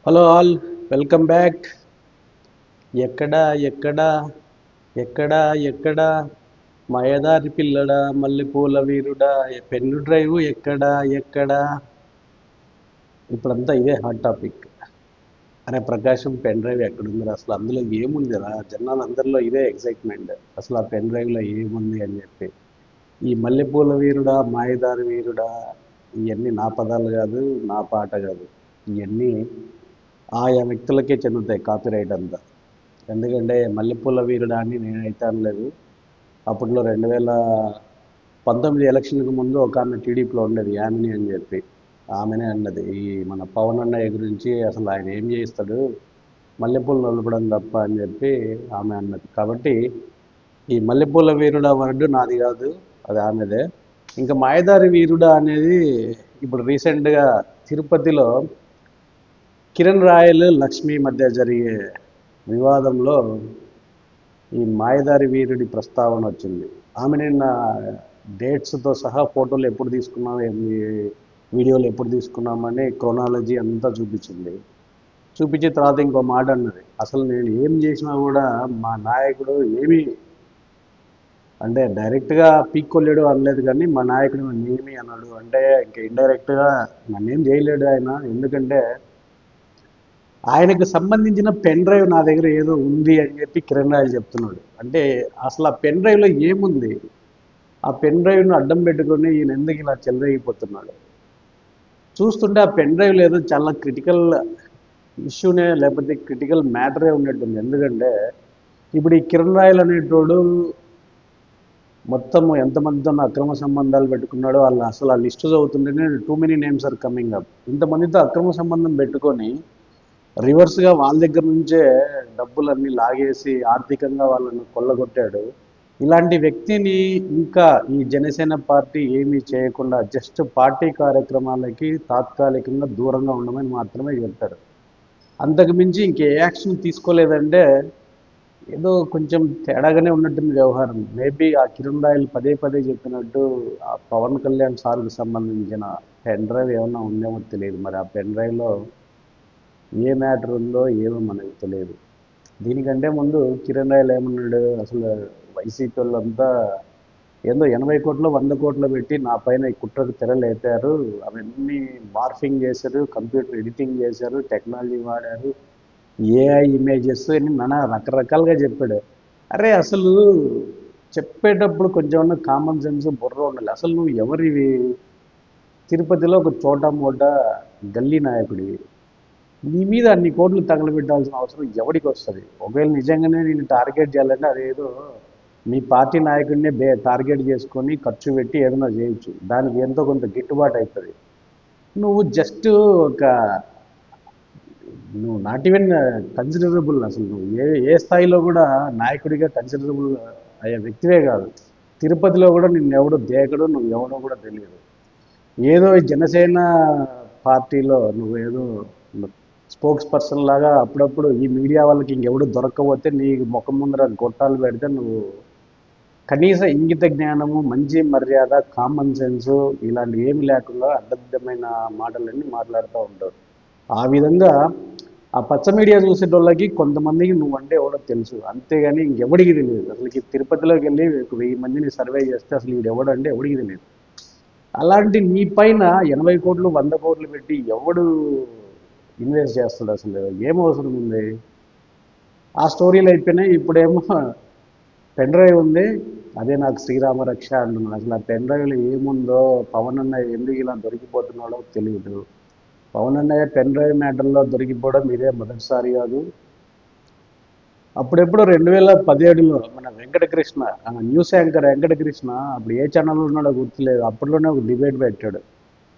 Hello all, welcome back. ఎక్కడా ఎక్కడా ఎక్కడా ఎక్కడా మాయదారి పిల్లడా, మల్లెపూల వీరుడా, పెన్ను డ్రైవ్ ఎక్కడా ఎక్కడా. ఇప్పుడంతా ఇదే హాట్ టాపిక్. అరే ప్రకాశం పెన్ డ్రైవ్ ఎక్కడుంది అసలు, అందులో ఏముందిరా? జనాలందరిలో ఇదే ఎక్సైట్మెంట్. అసలు ఆ పెన్ డ్రైవ్లో ఏముంది అని చెప్పి. ఈ మల్లెపూల వీరుడా, మాయదారి వీరుడా, ఇవన్నీ నా పదాలు కాదు, నా పాట కాదు. ఇవన్నీ ఆయా వ్యక్తులకే చెందుతాయి కాపీరైట్ అంతా. ఎందుకంటే మల్లెపూల వీరుడా అని నేనైతే అనలేదు. అప్పట్లో 2019 ఎలక్షన్కి ముందు ఒక ఆమె టీడీపీలో ఉండేది, యామిని అని చెప్పి. ఆమెనే అన్నది ఈ మన పవన్ అన్నయ్య గురించి, అసలు ఆయన ఏం చేస్తాడు మల్లెపూలు నలపడం తప్ప అని చెప్పి ఆమె అన్నది. కాబట్టి ఈ మల్లెపూల వీరుడా వర్డు నాది కాదు, అది ఆమెదే. ఇంకా మాయదారి వీరుడా అనేది ఇప్పుడు రీసెంట్గా తిరుపతిలో కిరణ్ రాయల్ లక్ష్మి మధ్య జరిగే వివాదంలో ఈ మాయదారి వీరుడి ప్రస్తావన వచ్చింది. ఆమె నిన్న డేట్స్తో సహా ఫోటోలు ఎప్పుడు తీసుకున్నాం, వీడియోలు ఎప్పుడు తీసుకున్నామని క్రోనాలజీ అంతా చూపించింది. చూపించిన తర్వాత ఇంకో మాట అన్నది, అసలు నేను ఏం చేసినా కూడా మా నాయకుడు ఏమీ, అంటే డైరెక్ట్గా పీక్కోలేడు అనలేదు, కానీ మా నాయకుడు నన్ను ఏమీ అన్నాడు అంటే ఇంకా ఇండైరెక్ట్గా నన్నేం చేయలేడు ఆయన. ఎందుకంటే ఆయనకు సంబంధించిన పెన్ డ్రైవ్ నా దగ్గర ఏదో ఉంది అని చెప్పి కిరణ్ రాయల్ చెప్తున్నాడు. అంటే అసలు ఆ పెన్ డ్రైవ్లో ఏముంది? ఆ పెన్ డ్రైవ్ను అడ్డం పెట్టుకొని ఈయన ఎందుకు ఇలా చెలరేగిపోతున్నాడు? చూస్తుంటే ఆ పెన్ డ్రైవ్ ఏదో చాలా క్రిటికల్ ఇష్యూనే, లేకపోతే క్రిటికల్ మ్యాటరే ఉన్నట్టుంది. ఎందుకంటే ఇప్పుడు ఈ కిరణ్ రాయల్ అనేటోడు మొత్తం ఎంతమందితో అక్రమ సంబంధాలు పెట్టుకున్నాడో వాళ్ళు అసలు ఆ లిస్టు చదువుతుంటేనే too many names are coming up. ఇంతమందితో అక్రమ సంబంధం పెట్టుకొని రివర్స్గా వాళ్ళ దగ్గర నుంచే డబ్బులన్నీ లాగేసి ఆర్థికంగా వాళ్ళని కొల్లగొట్టాడు. ఇలాంటి వ్యక్తిని ఇంకా ఈ జనసేన పార్టీ ఏమీ చేయకుండా జస్ట్ పార్టీ కార్యక్రమాలకి తాత్కాలికంగా దూరంగా ఉండమని మాత్రమే చెప్తారు. అంతకు మించి ఇంకే యాక్షన్ తీసుకోలేదంటే ఏదో కొంచెం తేడాగానే ఉన్నట్టుంది వ్యవహారం. మేబీ ఆ కిరణ్ రాయల్ పదే పదే చెప్పినట్టు ఆ పవన్ కళ్యాణ్ సార్కి సంబంధించిన పెన్ డ్రైవ్ ఏమన్నా ఉందేమో తెలియదు. మరి ఆ పెన్ డ్రైవ్లో ఏ మ్యాటర్ ఉందో ఏమో మనకు తెలియదు. దీనికంటే ముందు కిరణ్ రాయల్ ఏమన్నాడు, అసలు వైసీపీ వాళ్ళంతా ఏందో 80 కోట్లు 100 కోట్లు పెట్టి నా పైన ఈ కుట్రకు తెరలేపారు, అవన్నీ మార్ఫింగ్ చేశారు, కంప్యూటర్ ఎడిటింగ్ చేశారు, టెక్నాలజీ వాడారు, ఏఐ ఇమేజెస్ అని నానా రకరకాలుగా చెప్పాడు. అరే అసలు చెప్పేటప్పుడు కొంచెం కామన్ సెన్స్ బుర్ర ఉండాలి. అసలు నువ్వు ఎవరివి? తిరుపతిలో ఒక చోటా మోటా గల్లీ నాయకుడివి. నీ మీద అన్ని కోట్లు తగలబెట్టాల్సిన అవసరం ఎవరికి వస్తుంది? ఒకవేళ నిజంగానే నేను టార్గెట్ చేయాలంటే అదేదో మీ పార్టీ నాయకుడినే టార్గెట్ చేసుకొని ఖర్చు పెట్టి ఏదైనా చేయొచ్చు, దానికి ఎంతో కొంత గిట్టుబాటు అవుతుంది. నువ్వు జస్ట్ ఒక, నువ్వు నాట్ ఈవెన్ కన్సిడరబుల్, అసలు నువ్వు ఏ స్థాయిలో కూడా నాయకుడిగా కన్సిడరబుల్ అయ్యే వ్యక్తివే కాదు. తిరుపతిలో కూడా నిన్ను ఎవడో దేకడు, నువ్వు ఎవడో కూడా తెలియదు. ఏదో జనసేన పార్టీలో నువ్వు ఏదో స్పోక్స్ పర్సన్ లాగా అప్పుడప్పుడు ఈ మీడియా వాళ్ళకి ఇంకెవడు దొరక్కపోతే నీ ముఖం ముందర గొట్టాలు పెడితే నువ్వు కనీస ఇంగిత జ్ఞానము, మంచి మర్యాద, కామన్ సెన్సు ఇలాంటి ఏమి లేకుండా అడ్డదిడ్డమైన మాటలన్నీ మాట్లాడుతూ ఉంటారు. ఆ విధంగా ఆ పచ్చ మీడియా చూసేటోళ్ళకి కొంతమందికి నువ్వంటే ఎవడో తెలుసు, అంతేగాని ఇంకెవడికి తెలియదు. అసలుకి తిరుపతిలోకి వెళ్ళి 1000 మందిని సర్వే చేస్తే అసలు వీడు ఎవడంటే ఎవడికి తెలియదు. అలాంటి నీ పైన 80 కోట్లు 100 కోట్లు పెట్టి ఎవడు ఇన్వెస్ట్ చేస్తాడు? అసలు ఏం అవసరం ఉంది? ఆ స్టోరీలు అయిపోయినాయి. ఇప్పుడేమో పెన్ డ్రైవ్ ఉంది, అదే నాకు శ్రీరామ రక్ష అంటున్నాను. అసలు ఆ పెన్ డ్రైవ్లో ఏముందో, పవన్ అన్నయ్య ఎందుకు ఇలా దొరికిపోతున్నాడో తెలియదు. పవన్ అన్నయ్య పెన్ డ్రైవ్ మ్యాటర్లో దొరికిపోవడం ఇదే మొదటిసారి కాదు. అప్పుడెప్పుడు 2017లో మన వెంకటకృష్ణ, న్యూస్ యాంకర్ వెంకటకృష్ణ, అప్పుడు ఏ ఛానల్లో ఉన్నాడో గుర్తులేదు, అప్పట్లోనే ఒక డిబేట్ పెట్టాడు.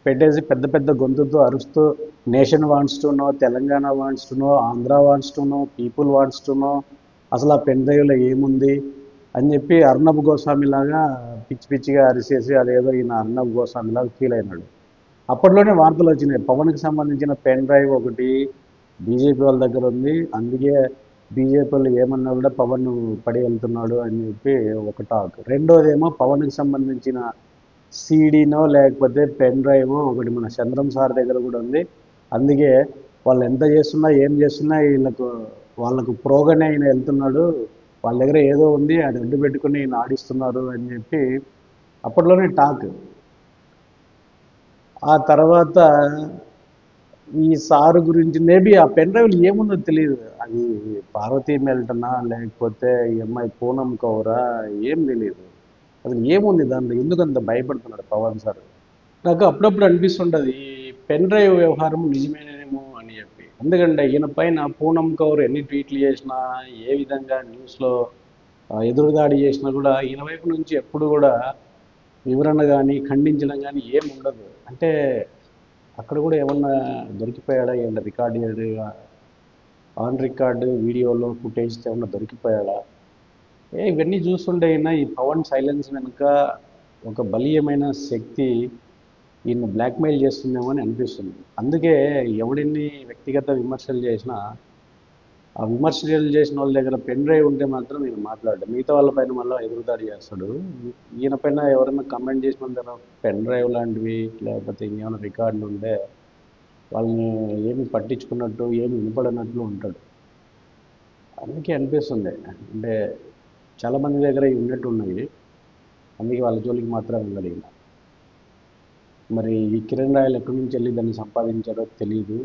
పెట్టేసి పెద్ద పెద్ద గొంతుతో అరుస్తూ nation wants to know, Telangana wants to know, Andhra wants to know, people wants to know, అసలు ఆ పెన్ డ్రైవ్లో ఏముంది అని చెప్పి అర్ణబ్ గోస్వామి లాగా పిచ్చి పిచ్చిగా అరిసేసి అదేదో ఈయన అర్ణబ్ గోస్వామి లాగా ఫీల్ అయినాడు. అప్పట్లోనే వార్తలు వచ్చినాయి, పవన్కి సంబంధించిన పెన్ డ్రైవ్ ఒకటి బీజేపీ వాళ్ళ దగ్గర ఉంది, అందుకే బీజేపీ వాళ్ళు ఏమన్నా కూడా పవన్ పడి వెళ్తున్నాడు అని చెప్పి ఒక టాక్. రెండోదేమో పవన్కి సంబంధించిన సీడీనో లేకపోతే పెన్ డ్రైవ్ ఒకటి మన చంద్రం సార్ దగ్గర కూడా ఉంది, అందుకే వాళ్ళు ఎంత చేస్తున్నా ఏం చేస్తున్నా వాళ్ళకు ప్రోగానే ఆయన వెళ్తున్నాడు, వాళ్ళ దగ్గర ఏదో ఉంది అది అడ్డు పెట్టుకుని ఈయన ఆడిస్తున్నారు అని చెప్పి అప్పట్లోనే టాక్. ఆ తర్వాత ఈ సారు గురించి మేబీ ఆ పెన్ డ్రైవ్లు ఏముందో తెలియదు. అది పార్వతీ మెల్టనా లేకపోతే ఈ అమ్మాయి పూనం కౌరా ఏం తెలియదు. అసలు ఏముంది దాంట్లో, ఎందుకంత భయపడుతున్నాడు పవన్ సార్? నాకు అప్పుడప్పుడు అనిపిస్తుంటుంది ఈ పెన్ డ్రైవ్ వ్యవహారం నిజమేనేమో అని చెప్పి. ఎందుకంటే ఈయన పైన పూనం కౌర్ ఎన్ని ట్వీట్లు చేసినా, ఏ విధంగా న్యూస్లో ఎదురుదాడి చేసినా కూడా ఈయన వైపు నుంచి ఎప్పుడు కూడా వివరణ కానీ ఖండించడం కానీ ఏం ఉండదు. అంటే అక్కడ కూడా ఏమన్నా దొరికిపోయాడా, ఏమన్నా రికార్డు ఆన్ రికార్డు వీడియోలో ఫుటేజ్ ఏమన్నా దొరికిపోయాడా? ఇవన్నీ చూస్తుంటే అయినా ఈ పవన్ సైలెన్స్ వెనుక ఒక బలీయమైన శక్తి ఈయన బ్లాక్మెయిల్ చేస్తుందేమో అని అనిపిస్తుంది. అందుకే ఎవడిన్ని వ్యక్తిగత విమర్శలు చేసినా ఆ విమర్శలు చేసిన వాళ్ళ దగ్గర పెన్ డ్రైవ్ ఉంటే మాత్రం ఈయన మాట్లాడడు, మిగతా వాళ్ళ పైన మళ్ళీ ఎదురుదాడి చేస్తాడు. ఈయన పైన ఎవరైనా కమెంట్ చేసిన దగ్గర పెన్ డ్రైవ్ లాంటివి లేకపోతే ఇంకేమైనా రికార్డులు ఉంటే వాళ్ళని ఏమి పట్టించుకున్నట్టు ఏమి వినపడినట్లు ఉంటాడు. అందుకే అనిపిస్తుంది అంటే చాలామంది దగ్గర ఇవి ఉన్నట్టు ఉన్నాయి, అందుకే వాళ్ళ జోలికి మాత్రం వెళ్ళడు ఈయన. మరి ఈ కిరణ్ రాయల్ ఎక్కడి నుంచి వెళ్ళి దాన్ని సంపాదించాడో తెలియదు.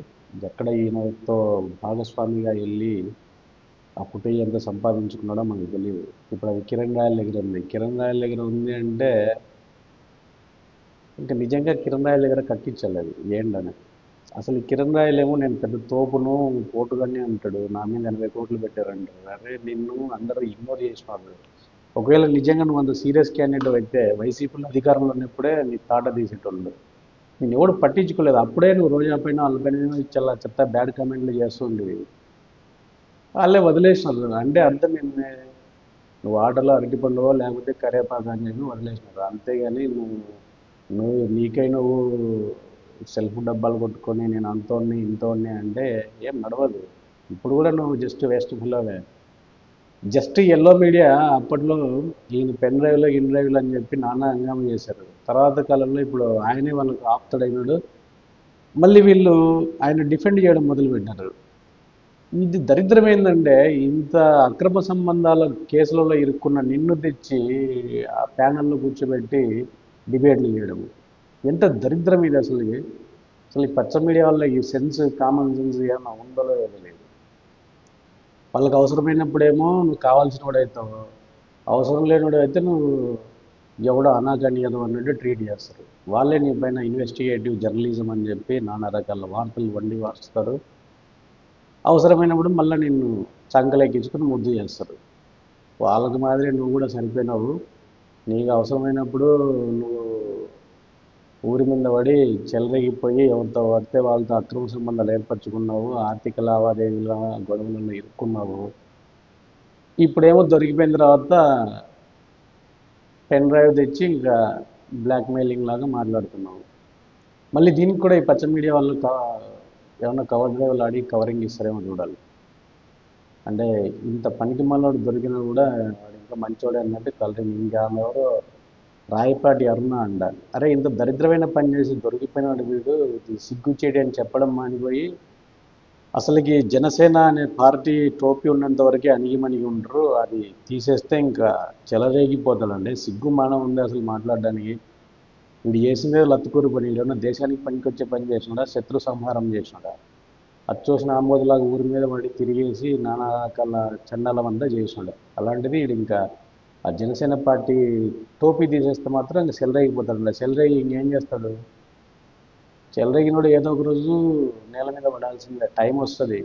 ఎక్కడ ఈయనతో భాగస్వామిగా వెళ్ళి ఆ ఫుటేజ్ ఎంత సంపాదించుకున్నాడో మనకు తెలియదు. ఇప్పుడు అది కిరణ్ రాయల్ దగ్గర ఉంది. కిరణ్ రాయల్ దగ్గర ఉంది అంటే ఇంకా నిజంగా కిరణ్ రాయల్ దగ్గర కక్కించాలి అది ఏంటని. అసలు ఈ కిరణ్ రాయల్ ఏమో నేను పెద్ద తోపును పోటుగానే అంటాడు, నా మీద 80 కోట్లు పెట్టారంటారు. అరే నిన్ను అందరూ ఇగ్నోర్ చేసినారు. ఒకవేళ నిజంగా నువ్వు అంత సీరియస్ క్యాండిడేట్ అయితే వైసీపీలో అధికారంలో ఉన్నప్పుడే నీ తాట తీసేటోళ్ళు. నేను ఎవడు పట్టించుకోలేదు. అప్పుడే నువ్వు రోజా పైన వాళ్ళ పైన చాలా చెత్త బ్యాడ్ కామెంట్లు చేస్తుండేవి, వాళ్ళే వదిలేసినారు. అంటే అర్థం ఏంటి? నువ్వు ఆటలో అరటిపండువో లేకపోతే కరేపాకు అని చెప్పి వదిలేసినారు. అంతేగాని నీకై నువ్వు సెల్ఫ్ డబ్బాలు కొట్టుకొని నేను అంతోని ఇంతోని అంటే ఏం నడవదు. ఇప్పుడు కూడా నువ్వు జస్ట్ వేస్ట్ ఫిల్లోవే. జస్ట్ ఎల్లో మీడియా అప్పట్లో ఈయన పెన్ డ్రైవ్లో ఇన్ డ్రైవ్లు అని చెప్పి నానా హంగామా చేశారు. తర్వాత కాలంలో ఇప్పుడు ఆయనే వాళ్ళకి ఆప్తుడైనాడు. మళ్ళీ వీళ్ళు ఆయన డిఫెండ్ చేయడం మొదలుపెట్టారు. ఇది దరిద్రం ఏంటంటే ఇంత అక్రమ సంబంధాల కేసులలో ఇరుక్కున్న నిన్ను తెచ్చి ఆ ప్యానల్లో కూర్చోబెట్టి డిబేట్లు చేయడం ఎంత దరిద్రం ఇది అసలు. అసలు ఈ పచ్చ మీడియా వల్ల ఈ సెన్స్ కామన్ సెన్స్ ఏమన్నా ఉందో లేదో లేదు. వాళ్ళకి అవసరమైనప్పుడేమో నువ్వు కావాల్సిన వాడు అవుతావు, అవసరం లేనివాడు అయితే నువ్వు ఎవడో అనాగణ్యదు అన్నట్టు ట్రీట్ చేస్తారు. వాళ్ళే నీ పైన ఇన్వెస్టిగేటివ్ జర్నలిజం అని చెప్పి నానా రకాల వార్తలు వండి వారుస్తారు. అవసరమైనప్పుడు మళ్ళీ నిన్ను చంకలెక్కించుకొని ముద్దు చేస్తారు. వాళ్ళకి మాదిరి నువ్వు కూడా సరిపోయినావు. నీకు అవసరమైనప్పుడు నువ్వు ఊరి మీద పడి చెలరేగిపోయి ఎవరితో పడితే వాళ్ళతో అక్రమ సంబంధాలు ఏర్పరచుకున్నావు, ఆర్థిక లావాదేవీల గొడవలలో ఇరుక్కున్నావు. ఇప్పుడేమో దొరికిపోయిన తర్వాత పెన్ డ్రైవ్ తెచ్చి ఇంకా బ్లాక్మెయిలింగ్ లాగా మాట్లాడుతున్నావు. మళ్ళీ దీనికి కూడా ఈ పచ్చ మీడియా వాళ్ళు ఏమన్నా కవర్ డ్రైవ్లు ఆడి కవరింగ్ ఇస్తారేమో చూడాలి. అంటే ఇంత పనికి మళ్ళీ దొరికినా కూడా వాడు ఇంకా మంచోడే అన్నట్టు కలరింగ్. ఇంకా ఆమె ఎవరో రాయపాటి అరుణ అంట. అరే ఇంత దరిద్రమైన పని చేసి దొరికిపోయినాడు వీడు, ఇది సిగ్గుచేటి అని చెప్పడం మానిపోయి అసలుకి జనసేన అనే పార్టీ టోపీ ఉన్నంత వరకే అణిగిమణిగి ఉంటారు, అది తీసేస్తే ఇంకా చెలరేగిపోతాడండి. సిగ్గు మానం ఉంది అసలు మాట్లాడడానికి. వీడు చేసిందే లత్తుకూరు పని. వీడన్నా దేశానికి పనికొచ్చే పని చేసినాడా, శత్రు సంహారం చేసినాడా? అది చూసిన ఆమోదలాగా ఊరి మీద పడి తిరిగేసి నానా రకాల చండాలం అంతా చేసినాడు. అలాంటిది వీడు ఇంకా ఆ జనసేన పార్టీ టోపీ తీసేస్తే మాత్రం ఇంకా సెలరేగిపోతాడు. సెలరేగి ఇంకేం చేస్తాడు? చెలరేగినోడు ఏదో ఒక రోజు నేల మీద పడాల్సిందే, టైం వస్తుంది.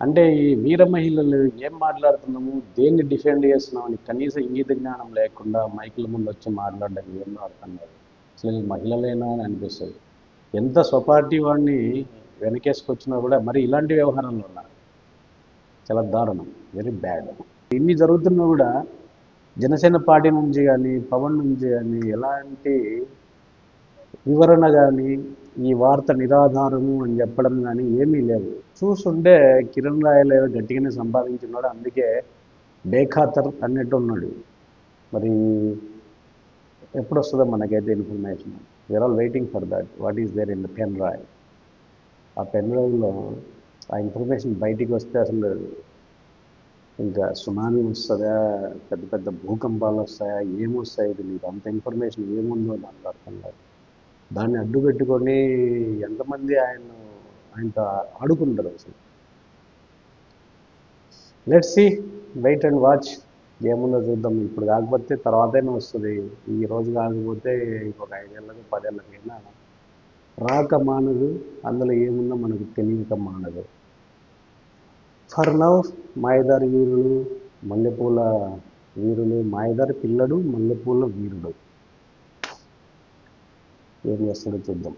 అంటే ఈ వీర మహిళలు ఏం మాట్లాడుతున్నాము, దేన్ని డిఫెండ్ చేస్తున్నాము అని కనీస ఇంగిత జ్ఞానం లేకుండా మైకుల ముందు వచ్చి మాట్లాడడం ఏందో అర్థం కాదు. అసలు మహిళలేనా అని అనిపిస్తుంది. ఎంత స్వపార్టీ వాడిని వెనకేసుకొచ్చినా కూడా మరి ఇలాంటి వ్యవహారంలో ఉన్నారు. చాలా దారుణం, వెరీ బ్యాడ్. ఇన్ని జరుగుతున్నా కూడా జనసేన పార్టీ నుంచి కానీ పవన్ నుంచి కానీ ఎలాంటి వివరణ కానీ ఈ వార్త నిరాధారము అని చెప్పడం కానీ ఏమీ లేవు. చూస్తుంటే కిరణ్ రాయల్ ఏదో గట్టిగానే సంపాదించున్నాడు, అందుకే బేఖాతర్ అన్నట్టు ఉన్నాడు. మరి ఎప్పుడు వస్తుందో మనకైతే information. We are all waiting for that. What is there in the pen drive. ఆ పెన్ డ్రైవ్లో ఆ ఇన్ఫర్మేషన్ బయటికి వస్తే అసలు ఇంకా సునామీ వస్తుందా, పెద్ద పెద్ద భూకంపాలు వస్తాయా, ఏమొస్తాయి తెలియదు. అంత ఇన్ఫర్మేషన్ ఏముందో దాంట్లో అర్థం కాదు. దాన్ని అడ్డు పెట్టుకొని ఎంతమంది ఆయనతో ఆడుకుంటారు అసలు. Let's see, wait and watch. ఏముందో చూద్దాం. ఇప్పుడు కాకపోతే తర్వాతైనా వస్తుంది. ఈ రోజు కాకపోతే ఇంకొక 5 ఏళ్ళకి 10 ఏళ్ళకైనా రాక మానదు. అందులో ఏముందో మనకు తెలియక మానదు. ఫర్ నౌ మాయదారి వీరులు, మల్లెపూల వీరులు, మాయదారి పిల్లడు, మల్లెపూల వీరుడు ఏం చేస్తాడో చూద్దాం.